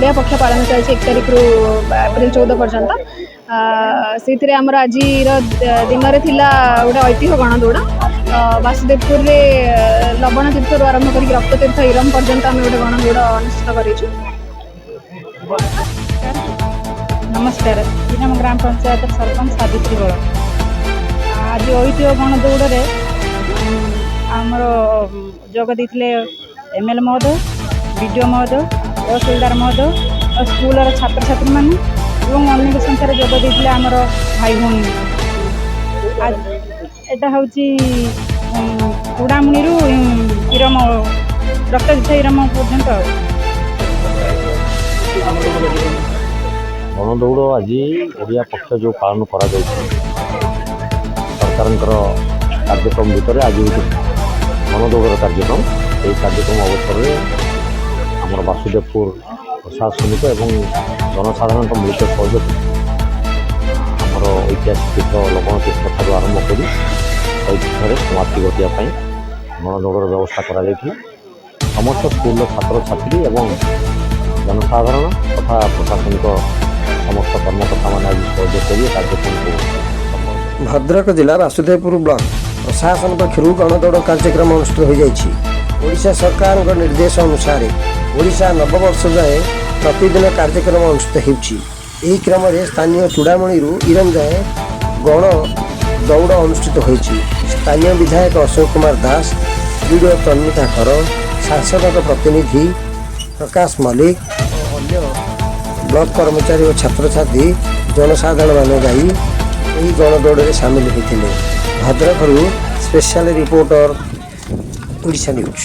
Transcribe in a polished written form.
ओडिया पक्ष पालन चलती 1 तारिख रु एप्रिल 14 पर्यंत से आमर आज दिन में थिला गोटे ऐतिह्य गणदौड़ वासुदेवपुर रे लवण तीर्थ आरंभ कर रक्त तीर्थ इरम पर्यंत आम गोटे गणदौड़ अनुष्ठित करूँ। नमस्कार इनाम ग्राम पंचायत सरपंच सावित्री बल आज ऐतिह्य गणदौड़ आमर जोग देते एमएलए महोदय विडीओ महोदय तहसीलदार महोदय और स्कूल छात्र छात्री मान अनेक संख्यार जोग देते आमर भाई भाई आज एटा हूँ कुड़ामुणी इरम रक्ततीर्थ इरम पर्यंत गणदौड़ आज ओडिया पक्ष जो पालन करा सरकार कार्यक्रम भितर आज गणदौड़ कार्यक्रम ये कार्यक्रम अवसर में आमर वासुदेवपुर प्रशासनिक एवं जनसाधारण मिलित सहयोग आमर ऐतिहासिक तीर्थ लवण तीर्थ ठार आरंभ कर तीर्थ समाप्ति घटापी गणदौड़ व्यवस्था कर समस्त स्कूल छात्र छात्री एवं जनसाधारण तथा प्रशासनिक समस्त कर्मकर्ता मैंने आज सहयोग कर कार्यक्रम को भद्रक जिला वासुदेवपुर ब्लॉक प्रशासन पक्षर गणदौड़ कार्यक्रम अनुष्ठित हो जाएगी। ओडिशा सरकार निर्देश अनुसार ओडिशा नववर्ष जाए प्रतिदिन कार्यक्रम अनुष्ठित हो क्रम में स्थानीय चूड़ामणि इरम जाए गण दौड़ अनुष्ठित हो स्थानीय विधायक अशोक कुमार दास वीडियो तन्मिता खर सांसद प्रतिनिधि प्रकाश मल्लिक और अन्य ब्लॉक कर्मचारी और छात्र छात्री जनसाधारण मान जाई यही गणदौड़ सामिल होते। Bhadrak special reporter Odisha news.